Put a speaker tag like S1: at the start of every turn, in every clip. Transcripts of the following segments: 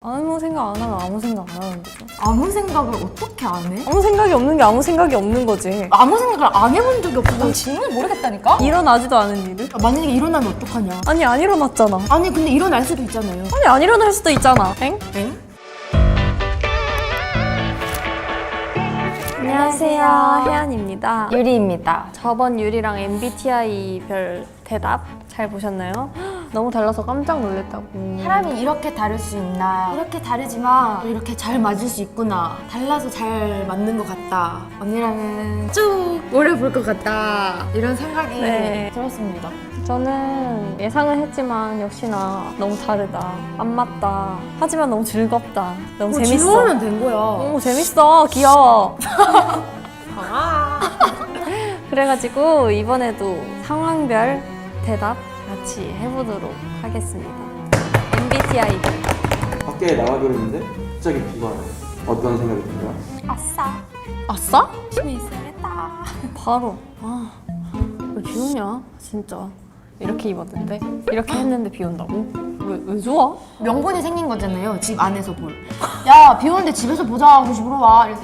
S1: 아무 생각 안 하면 아무 생각 안 하는 거죠.
S2: 아무 생각을 어떻게 안 해?
S1: 아무 생각이 없는 게 아무 생각이 없는 거지.
S2: 아무 생각을 안 해본 적이 없어. 난 질문을 모르겠다니까?
S1: 일어나지도 않은 일을?
S2: 만약에 일어나면 어떡하냐?
S1: 아니 안 일어났잖아.
S2: 아니 근데 일어날 수도 있잖아요.
S1: 아니 안 일어날 수도 있잖아. 엥?
S2: 엥?
S1: 안녕하세요, 혜연입니다.
S2: 유리입니다.
S1: 저번 유리랑 MBTI 별 대답 잘 보셨나요? 너무 달라서 깜짝 놀랐다고.
S2: 사람이 이렇게 다를 수 있나? 이렇게 다르지만 또 이렇게 잘 맞을 수 있구나. 달라서 잘 맞는 것 같다. 언니랑은 쭉 오래 볼 것 같다. 이런 생각이
S1: 네.
S2: 들었습니다.
S1: 저는 예상은 했지만 역시나 너무 다르다. 안 맞다. 하지만 너무 즐겁다. 너무 재밌어.
S2: 즐거우면 된 거야.
S1: 너무 재밌어. 귀여워. 그래가지고 이번에도 상황별 대답 같이 해보도록 하겠습니다. MBTI
S3: 밖에 나가기로 했는데 갑자기 비가 와요. 어떤 생각이 들어요?
S2: 아싸.
S1: 아싸?
S2: 힘이 있어야겠다.
S1: 바로 왜 비 오냐? 진짜 이렇게 입었는데 이렇게 했는데 비 온다고? 왜 좋아?
S2: 명분이 생긴 거잖아요. 집 안에서 볼. 야, 비 오는데 집에서 보자 하고 집으로 와. 이래서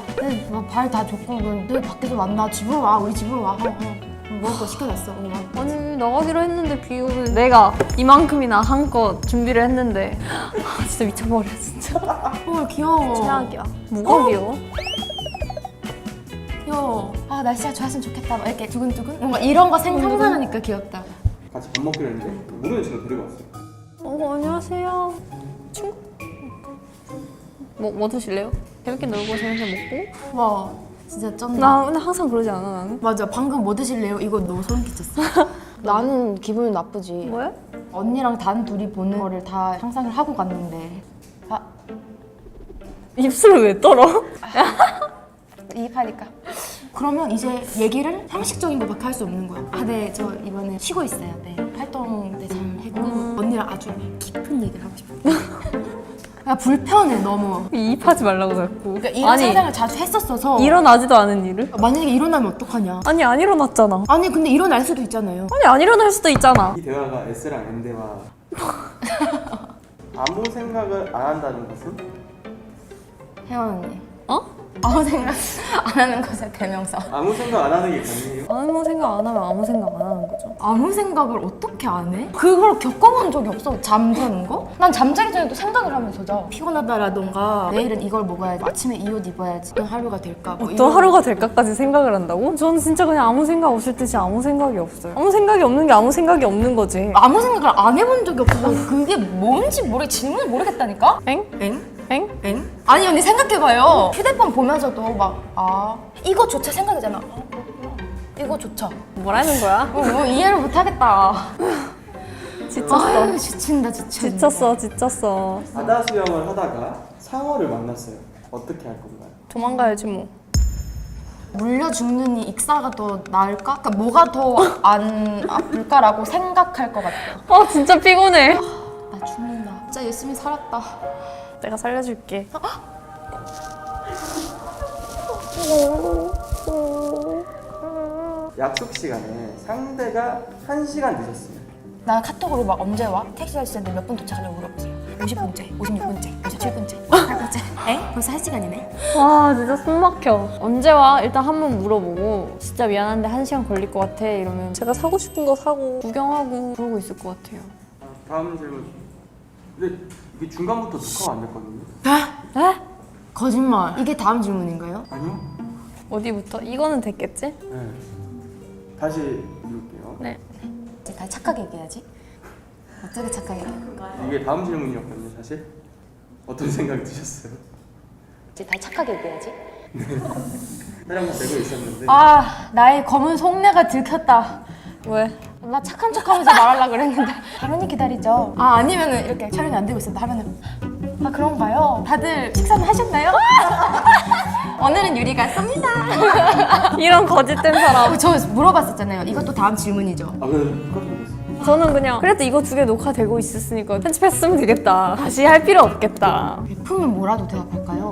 S2: 발 다 줬고 너 밖에서 만나. 집으로 와. 우리 집으로 와. 먹을 거 시켜놨어.
S1: 아니 나가기로 했는데 비 오는 내가 이만큼이나 한껏 준비를 했는데 진짜 미쳐버려 진짜.
S2: 헐 귀여워.
S1: 최악이야. 뭐가 귀여워?
S2: 귀여워. 아 날씨가 좋았으면 좋겠다. 막 이렇게 두근두근. 뭔가 이런 거 상상하니까 귀엽다.
S3: 같이 밥 먹기로 했는데 모르는 친구 데리고 왔어요.
S1: 안녕하세요. 친구? 뭐 드실래요? 재밌게 놀고 재밌게 먹고?
S2: 와 진짜 쩐다.
S1: 나 근데 항상 그러지 않아 나는?
S2: 맞아. 방금 뭐 드실래요? 이거 너무 소름 끼쳤어. 나는 기분이 나쁘지.
S1: 뭐야?
S2: 언니랑 단 둘이 보는 거를 다 상상을 하고 갔는데 아
S1: 입술을 왜 떨어?
S2: 이입하니까. 그러면 이제 얘기를 형식적인 것밖에 할 수 없는 거야. 아, 네, 저 이번에 쉬고 있어요. 네, 활동 네, 잘 하고 언니랑 아주 깊은 얘기를 하고 싶어. 야, 불편해 너무.
S1: 이입하지 말라고 자꾸.
S2: 그러니까 이런 상상을 자주 했었어서.
S1: 일어나지도 않은 일을?
S2: 만약에 일어나면 어떡하냐?
S1: 아니 안 일어났잖아.
S2: 아니 근데 일어날 수도 있잖아요.
S1: 아니 안 일어날 수도 있잖아.
S3: 이 대화가 S랑 M 대화. 아무 생각을 안 한다는 것은?
S2: 혜원 언니.
S1: 어?
S2: 아무 생각 안 하는 것의 대명사.
S3: 아무 생각 안 하는 게 가능해요?
S1: 아무 생각 안 하면 아무 생각 안 하는 거죠.
S2: 아무 생각을 어떻게 안 해? 그걸 겪어본 적이 없어. 잠드는 거? 난 잠자기 전에도 생각을 하면서 자. 피곤하다라던가 내일은 이걸 먹어야지. 아침에 이 옷 입어야지. 어떤 하루가 될까? 뭐
S1: 어떤
S2: 이런-
S1: 하루가 될까까지 생각을 한다고? 저는 진짜 그냥 아무 생각 없을 듯이 아무 생각이 없어요. 아무 생각이 없는 게 아무 생각이 없는 거지.
S2: 아무 생각을 안 해본 적이 없어. 그게 뭔지 질문을 모르겠다니까?
S1: 엥?
S2: 엥?
S1: 엥?
S2: 엥? 아니 언니 생각해봐요. 휴대폰 보면서도 이거조차 생각이잖아. 이거조차.
S1: 뭐라는 거야?
S2: 뭐 이해를 못하겠다.
S1: 지쳤어.
S2: 아유 지친다.
S1: 지쳤어.
S3: 바다 수영을 하다가 상어를 만났어요. 어떻게 할 건가요?
S1: 도망가야지 뭐.
S2: 물려 죽는 이 익사가 더 나을까? 그러니까 뭐가 더 안 아플까라고 생각할 것 같아요.
S1: 진짜 피곤해.
S2: 나 죽는다. 진짜 열심히 살았다.
S1: 내가 살려줄게.
S3: 약속 시간에 상대가 1시간 늦었어요.
S2: 나 카톡으로 막 언제 와? 택시 탈 시간인데 몇 분 도착하려고 물어보세요. 50분째, 56분째, 57분째, 58분째. 에? 벌써 1시간이네?
S1: 와 진짜 숨 막혀. 언제 와? 일단 한 번 물어보고 진짜 미안한데 1시간 걸릴 것 같아 이러면 제가 사고 싶은 거 사고 구경하고 그러고 있을 것 같아요.
S3: 다음 질문. 근데 이게 중간부터 녹화가 안 됐거든요.
S1: 에?
S2: 거짓말. 이게 다음 질문인가요?
S3: 아니요?
S1: 어디부터? 이거는 됐겠지?
S3: 네. 다시 읽을게요.
S1: 네.
S2: 이제 다 착하게 얘기해야지. 어떻게 착하게 얘기해?
S3: 이게 다음 질문이었거든요, 사실. 어떤 생각이 드셨어요?
S2: 이제 다 착하게 얘기해야지.
S3: 촬영 되고 있었는데
S2: 아, 나의 검은 속내가 들켰다.
S1: 왜?
S2: 나 착한 척하면서 말하려고 그랬는데 당연히 기다리죠. 아, 아니면은 이렇게 촬영이 안 되고 있었다 하면은 아, 그런가요? 다들 식사는 하셨나요? 오늘은 유리가 쏩니다.
S1: 이런 거짓된 사람.
S2: 저 물어봤었잖아요. 이것도 다음 질문이죠.
S3: 아 그래도 똑같았어요.
S1: 저는 그냥 그래도 이거 2개 녹화되고 있었으니까 편집했으면 되겠다. 다시 할 필요 없겠다.
S2: 베프면 뭐라도 대답할까요?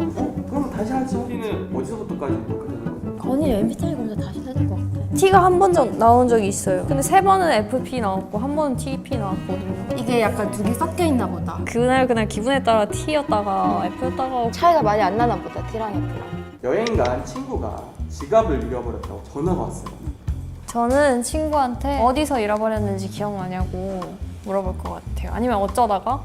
S3: 그럼 다시 하죠. 우리는 어디서부터까지 녹화되는 거예요?
S2: 언니 MBTI 검사 다시 해야 될 것 같아.
S1: T가 한 번 나온 적이 있어요. 근데 3번은 FP 나왔고 한 번은 TP 나왔거든요.
S2: 이게 약간 두 개 섞여 있나 보다.
S1: 그날 기분에 따라 T였다가 F였다가
S2: 차이가 많이 안 나나 보다, T랑 F랑.
S3: 여행 간 친구가 지갑을 잃어버렸다고 전화가 왔어요.
S1: 저는 친구한테 어디서 잃어버렸는지 기억나냐고 물어볼 것 같아요. 아니면 어쩌다가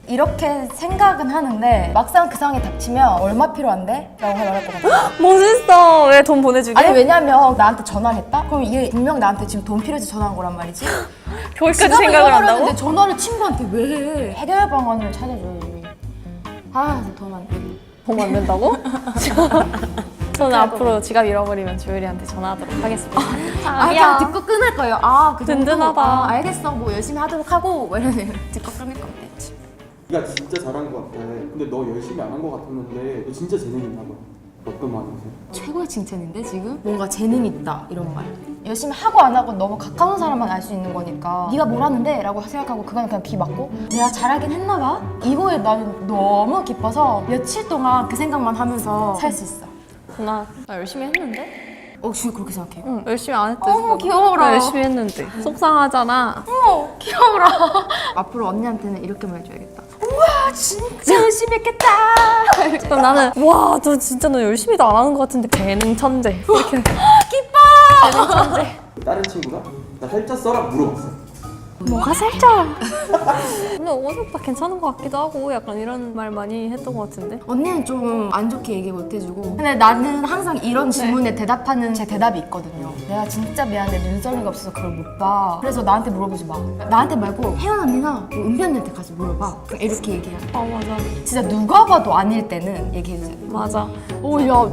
S2: 이렇게 생각은 하는데 막상 그 상황이 닥치면 얼마 필요한데? 라고 말할 것 같아.
S1: 멋있어. 왜 돈 보내주게?
S2: 아니 왜냐면 나한테 전화를 했다? 그럼 이게 분명 나한테 지금 돈 필요해서 전화한 거란 말이지.
S1: 거기까지
S2: 지갑을
S1: 생각을 한다고?
S2: 잃어버렸는데 전화를 친구한테 왜 해? 해결 방안을 찾아줘야지. 아, 돈안 돼.
S1: 돈 안 된다고? 저는 앞으로 지갑 잃어버리면 조율이한테 전화하도록 하겠습니다.
S2: 아, 그냥 듣고 끊을 거예요. 아, 그 정도?
S1: 든든하다.
S2: 아, 알겠어. 뭐 열심히 하도록 하고 뭐 이러면 듣고 끊을 건데.
S3: 네가 진짜 잘한 것 같아. 근데 너 열심히 안 한 것 같았는데 너 진짜 재능 있나 봐. 어떤 말이세요?
S2: 최고의 칭찬인데 지금? 뭔가 재능 있다 이런 말. 열심히 하고 안 하고 너무 가까운 사람만 알 수 있는 거니까 네가 뭘 하는데? 라고 생각하고 그건 그냥 귀 막고 내가 잘하긴 했나 봐? 이거에 나는 너무 기뻐서 며칠 동안 그 생각만 하면서 살 수 있어.
S1: 나 열심히 했는데?
S2: 지금 그렇게 생각해?
S1: 응, 열심히 안 했대.
S2: 어머, 귀여워라.
S1: 나 열심히 했는데. 속상하잖아.
S2: 어머 귀여워라. 앞으로 언니한테는 이렇게 말해줘야겠다. 우와 진짜 열심히 했겠다.
S1: 그럼 나는 와, 너 진짜 너 열심히도 안 하는 것 같은데 재능 천재. 이렇게
S2: 기뻐.
S1: 재능 천재.
S3: 다른 친구가 나 살쪄 써라 물어봤어.
S1: 뭐가 살쪄? 근데 오늘 오빠 괜찮은 것 같기도 하고 약간 이런 말 많이 했던 것 같은데.
S2: 언니는 좀 안 좋게 얘기 못 해주고 근데 나는 항상 이런 질문에 대답하는 제 대답이 있거든요. 내가 진짜 미안해 눈썰미가 없어서 그걸 못 봐. 그래서 나한테 물어보지 마. 나한테 말고 혜연 언니나 뭐 은비 언니한테 가서 물어봐. 그냥 이렇게 얘기해.
S1: 아 맞아.
S2: 진짜 누가 봐도 아닐 때는 얘기해주세요.
S1: 맞아.
S2: 야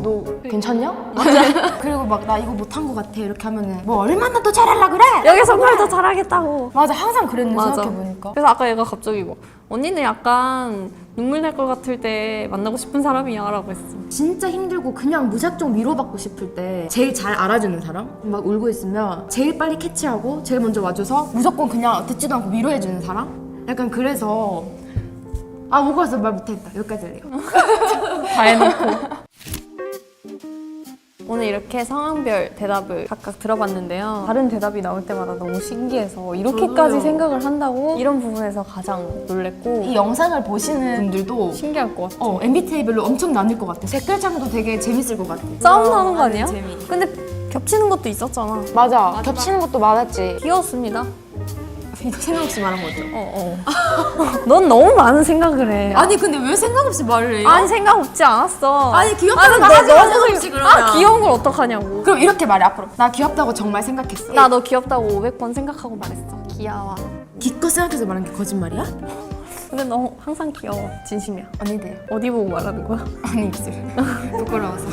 S2: 너 괜찮냐? 맞아. 그리고 막 나 이거 못한 것 같아 이렇게 하면은 뭐 얼마나 더 잘하려 그래?
S1: 여기서 말 더 잘하겠다고.
S2: 맞아 항상 그랬는데
S1: 맞아.
S2: 생각해보니까
S1: 그래서 아까 얘가 갑자기 뭐 언니는 약간 눈물 날 것 같을 때 만나고 싶은 사람이야 라고 했어.
S2: 진짜 힘들고 그냥 무작정 위로받고 싶을 때 제일 잘 알아주는 사람? 막 울고 있으면 제일 빨리 캐치하고 제일 먼저 와줘서 무조건 그냥 듣지도 않고 위로해주는 사람? 약간 그래서 못 가서 말 못했다 여기까지 할래요.
S1: 다 해놓고. 오늘 이렇게 상황별 대답을 각각 들어봤는데요. 다른 대답이 나올 때마다 너무 신기해서 이렇게까지
S2: 저도요.
S1: 생각을 한다고 이런 부분에서 가장 놀랬고
S2: 이 영상을 보시는 분들도
S1: 신기할 것 같아.
S2: MBTI별로 엄청 나뉠 것 같아. 댓글창도 되게 재밌을 것 같아.
S1: 싸움 나는 거 아니야?
S2: 재미.
S1: 근데 겹치는 것도 있었잖아.
S2: 맞아. 겹치는 것도 많았지.
S1: 귀여웠습니다.
S2: 이거 생각 없이 말한 거죠?
S1: 넌 너무 많은 생각을 해.
S2: 아니 근데 왜 생각 없이 말을 해요?
S1: 아니 생각 없지 않았어.
S2: 아니, 귀엽다는
S1: 아니,
S2: 말 하지 마, 생각
S1: 너무
S2: 없이 그러면.
S1: 귀여운 걸 어떡하냐고.
S2: 그럼 이렇게 말해 앞으로. 나 귀엽다고 정말 생각했어.
S1: 나 너 귀엽다고 500번 생각하고 말했어. 귀여워.
S2: 기껏 생각해서 말한 게 거짓말이야?
S1: 근데 너 항상 귀여워. 진심이야.
S2: 아니래요.
S1: 어디 보고 말하는 거야?
S2: 아니 입술. 부끄러워서.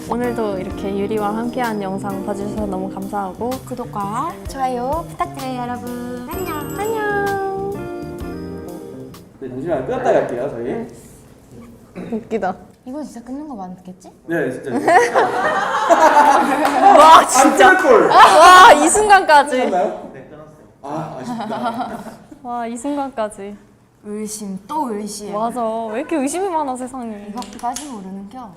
S1: 오늘도 이렇게 유리와 함께한 영상 봐주셔서 너무 감사하고
S2: 구독과 좋아요 부탁드려요 여러분. 안녕.
S1: 안녕.
S3: 네, 잠시만 끄었다 갈게요 저희.
S1: 웃기다.
S2: 이거 진짜 끊는 거 맞겠지?
S3: 네 진짜.
S1: 와 진짜.
S3: 안 걸.
S1: 와 이 순간까지.
S3: 끊었나요? 네 끊었어요. 아 아쉽다.
S1: 와 이 순간까지.
S2: 의심 또 의심.
S1: 맞아. 왜 이렇게 의심이 많아 세상에.
S2: 이것까지 모르는겨.